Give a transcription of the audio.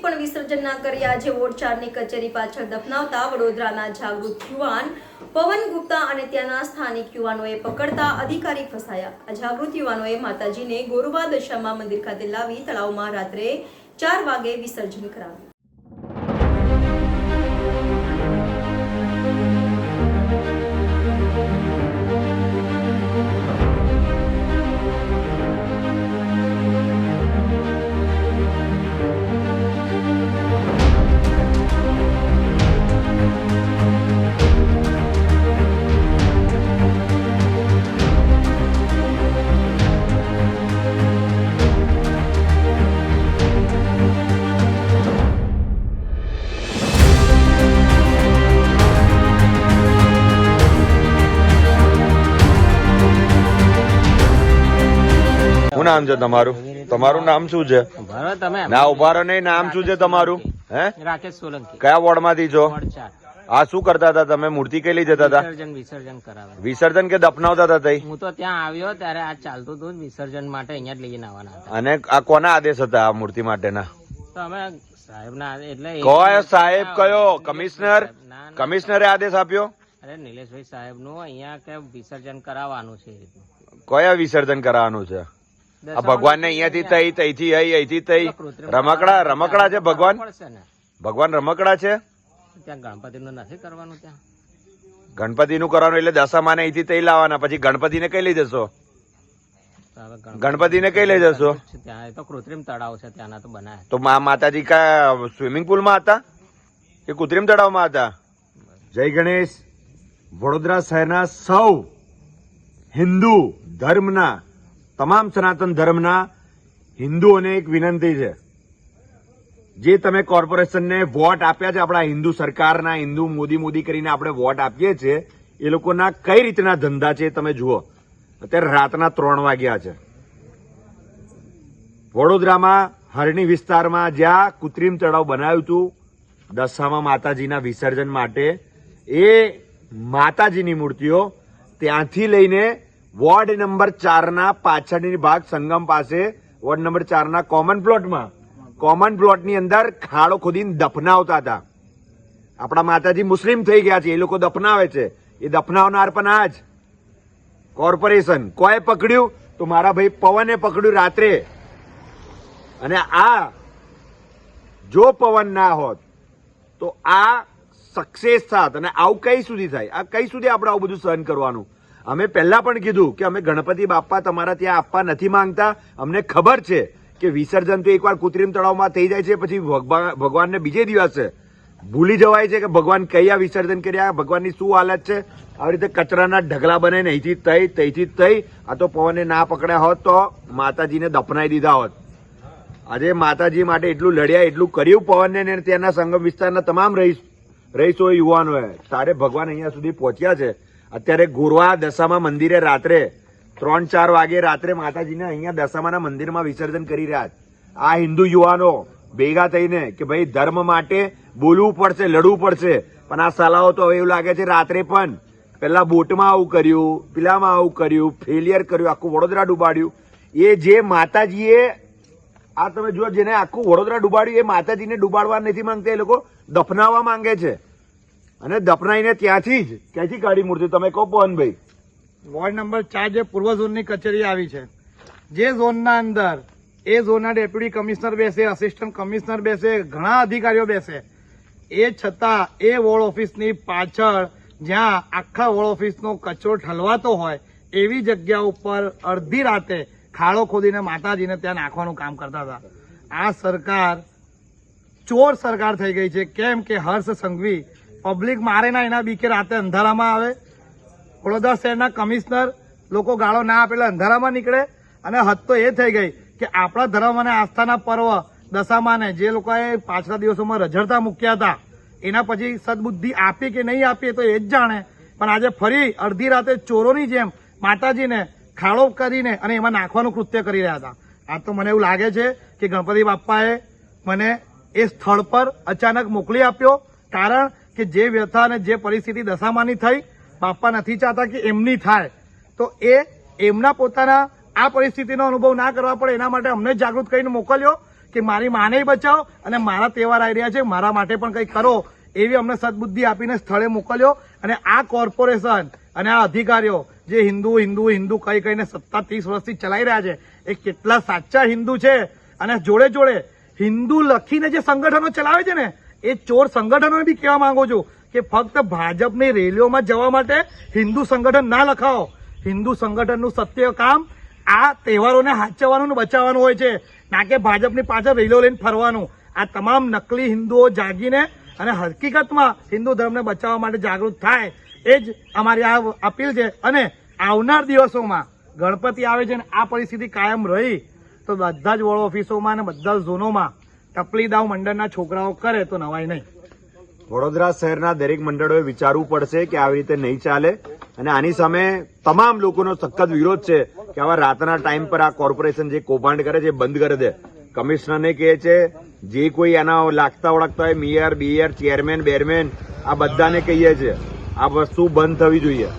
પણ વિસર્જન ના કરી આજે વોર્ડ 4ની કચેરી પાછળ દફનાવતા વડોદરાના જાગૃત યુવાન પવન ગુપ્તા અને ત્યાંના સ્થાનિક યુવાનોએ પકડતા અધિકારી ફસાયા। આ જાગૃત યુવાનોએ માતાજીને ગોરુબા દશામાં મંદિર ખાતે લાવી તળાવમાં રાત્રે 4 વાગે વિસર્જન કરાવ્યું। શું નામ છે તમારું? તમારું નામ શું છે? ના ઉભા રહો નહીં, નામ શું છે તમારું? હે, રાકેશ સોલંકી। કયા વોર્ડ માંથી છો? વોર્ડ 4। આ શું કરતા હતા તમે? મૂર્તિ કઈ લઈ જતા હતા? વિસર્જન કરાવે। વિસર્જન કે દફનાવતા હતા તઈ? હું તો ત્યાં આવ્યો ત્યારે આ ચાલતું હતું વિસર્જન માટે, અહીંયા જ લઈને આવવાના હતા। અને આ કોના આદેશ હતા આ મૂર્તિ માટેના? તો અમે સાહેબના એટલે કયો સાહેબ? કયો કમિશનર? કમિશનરે આદેશ આપ્યો? અરે નિલેશભાઈ સાહેબ નું અહીંયા કે વિસર્જન કરાવવાનું છે। કયા વિસર્જન કરાવવાનું છે? આ ભગવાન ને અહીંયાથી તઈ, તઈથી અહીંથી તઈ રમકડા રમકડા છે ભગવાન? ભગવાન રમકડા છે? ત્યાં ગણપતિ નું નથી કરવાનું। ત્યાં ગણપતિ નું કરવાનું એટલે દશામાને અહીંથી તઈ લાવવાના, પછી ગણપતિને કઈ લઈ જશો? ગણપતિને કઈ લઈ જશો? ત્યાં તો કૃત્રિમ તળાવ છે, ત્યાંના તો બનાવે। તો માતાજી કા સ્વિમિંગ પુલમાં હતા કે કૃત્રિમ તળાવમાં હતા? જય ગણેશ। વડોદરા શહેરના સૌ હિન્દુ ધર્મના, તમામ સનાતન ધર્મના હિન્દુઓને એક વિનંતી છે, જે તમે કોર્પોરેશનને વોટ આપ્યા છે, આપણા હિન્દુ સરકારના, હિન્દુ મોદી કરીને આપણે વોટ આપીએ છીએ, એ લોકોના કઈ રીતના ધંધા છે તમે જુઓ। અત્યારે રાતના 3 વાગ્યા છે, વડોદરામાં હરણી વિસ્તારમાં જ્યાં કૃત્રિમ તળાવ બનાવ્યું હતું દશામાં માતાજીના વિસર્જન માટે, એ માતાજીની મૂર્તિઓ ત્યાંથી લઈને વોર્ડ નંબર 4ના પાછળની ભાગ સંગમ પાસે વોર્ડ નંબર 4ના કોમન પ્લોટની અંદર ખાડો ખોદીને દફનાવતા હતા। આપણા માતાજી મુસ્લિમ થઈ ગયા છે, એ લોકો દફનાવે છે, એ દફનાવનાર પણ આ જ કોર્પોરેશન। કોઈ પકડ્યું? તો મારા ભાઈ પવને પકડ્યું રાત્રે। અને આ જો પવન ના હોત તો આ સક્સેસ થાત, અને આવું કઈ સુધી થાય? આ કઈ સુધી આપણે આવું બધું સહન કરવાનું? અમે પહેલા પણ કીધું કે અમે ગણપતિ બાપ્પા તમારા ત્યાં આપવા નથી માંગતા। અમને ખબર છે કે વિસર્જન તો એકવાર કૃત્રિમ તળાવમાં થઈ જાય છે, પછી ભગવાનને બીજે દિવસે ભૂલી જવાય છે કે ભગવાન કયા વિસર્જન કર્યા, ભગવાનની શું હાલત છે। આવી રીતે કચરાના ઢગલા બનાવીને અહીંથી તઈ, તઈથી તઈ, આ તો પવને ના પકડ્યા હોત તો માતાજીને દફનાઈ દીધા હોત। આજે માતાજી માટે એટલું લડ્યા, એટલું કર્યું પવનને ને ત્યાંના સંગમ વિસ્તારના તમામ રહીશો યુવાનોએ, તારે ભગવાન અહીંયા સુધી પહોંચ્યા છે। અત્યારે ગોરવા દશામા મંદિરે રાત્રે 3-4 વાગે રાત્રે માતાજીને અહીંયા દશામાના મંદિરમાં વિસર્જન કરી રહ્યા છે। આ હિન્દુ યુવાનો ભેગા થઈને કે ભાઈ ધર્મ માટે બોલવું પડશે, લડવું પડશે, પણ આ સલાહો તો હવે એવું લાગે છે રાત્રે પણ પેલા બોટમાં આવું કર્યું, પેલામાં આવું કર્યું, ફેલિયર કર્યું, આખું વડોદરા ડૂબાડ્યું। એ જે માતાજીએ આ તમે જુઓ, જેને આખું વડોદરા ડૂબાડ્યું, એ માતાજીને ડૂબાડવા નથી માંગતા, એ લોકો દફનાવવા માંગે છે। અને દફનાઈને ત્યાંથી જ ક્યાંથી કાઢી મૂર્તિ? તમે કહો પવનભાઈ। વોર્ડ નંબર 4 જે પૂર્વ ઝોનની કચેરી આવી છે, જે ઝોનના અંદર એ ઝોનના ડેપ્યુટી કમિશનર બેસે, આસિસ્ટન્ટ કમિશનર બેસે, ઘણા અધિકારીઓ બેસે, એ છતાં એ વોર્ડ ઓફિસની પાછળ જ્યાં આખા વોર્ડ ઓફિસનો કચરો ઠલવાતો હોય એવી જગ્યા ઉપર અડધી રાતે ખાડો ખોદીને માતાજીને ત્યાં નાખવાનું કામ કરતા હતા। આ સરકાર ચોર સરકાર થઈ ગઈ છે। કેમ કે હર્ષ સંઘવી પબ્લિક મારે ના એના બીકે રાતે અંધારામાં આવે, વડોદરા શહેરના કમિશનર લોકો ગાળો ના આપેલા અંધારામાં નીકળે। અને હદ તો એ થઈ ગઈ કે આપણા ધર્મ અને આસ્થાના પર્વ દશામાને જે લોકોએ પાછલા દિવસોમાં રઝળતા મૂક્યા હતા, એના પછી સદબુદ્ધિ આપી કે નહીં આપી તો એ જ જાણે, પણ આજે ફરી અડધી રાતે ચોરોની જેમ માતાજીને ખાડો કરીને અને એમાં નાખવાનું કૃત્ય કરી રહ્યા હતા। આ તો મને એવું લાગે છે કે ગણપતિ બાપ્પાએ મને એ સ્થળ પર અચાનક મોકલી આપ્યો, કારણ કે જે વ્યથા અને જે પરિસ્થિતિ દશામાની થઈ, બાપા નથી ચાહતા કે એમની થાય, તો એ એમના પોતાના આ પરિસ્થિતિનો અનુભવ ના કરવા પડે એના માટે અમને જાગૃત કરીને મોકલ્યો કે મારી માને બચાવો અને મારા તહેવાર આવી રહ્યા છે, મારા માટે પણ કંઈક કરો, એવી અમને સદબુદ્ધિ આપીને સ્થળે મોકલ્યો. અને આ કોર્પોરેશન અને આ અધિકારીઓ જે હિન્દુ હિન્દુ હિન્દુ કઈ કઈને 30 વર્ષથી ચલાવી રહ્યા છે, એ કેટલા સાચા હિન્દુ છે. અને જોડે જોડે હિન્દુ લખીને જે સંગઠનો ચલાવે છે ને, એ ચોર સંગઠનોને બી કહેવા માંગુ છું કે ફક્ત ભાજપની રેલીઓમાં જવા માટે હિન્દુ સંગઠન ના લખાવો. હિન્દુ સંગઠનનું સત્ય કામ આ તહેવારોને હાચવવાનું ને બચાવવાનું હોય છે, ના કે ભાજપની પાછળ રેલીઓ લઈને ફરવાનું. આ તમામ નકલી હિન્દુઓ જાગીને અને હકીકતમાં હિન્દુ ધર્મને બચાવવા માટે જાગૃત થાય, એ જ અમારી આ અપીલ છે. અને આવનાર દિવસોમાં ગણપતિ આવે છે ને આ પરિસ્થિતિ કાયમ રહી તો બધા જ વોર્ડ ઓફિસોમાં અને બધા જ ઝોનોમાં ટપલી દાવ મંડળના છોકરાઓ કરે તો નવાય નહીં. વડોદરા શહેરના દરેક મંડળોએ વિચારવું પડશે કે આવી રીતે નહીં ચાલે. અને આની સામે તમામ લોકોનો સખત વિરોધ છે કે આવા રાતના ટાઈમ પર આ કોર્પોરેશન જે કૌભાંડ કરે છે એ બંધ કરી દે. કમિશનરને કહે છે જે કોઈ આના લાગતા ઓળખતા હોય, મેયર, ચેરમેન, બેરમેન, આ બધાને કહીએ છે આ વસ્તુ બંધ થવી જોઈએ.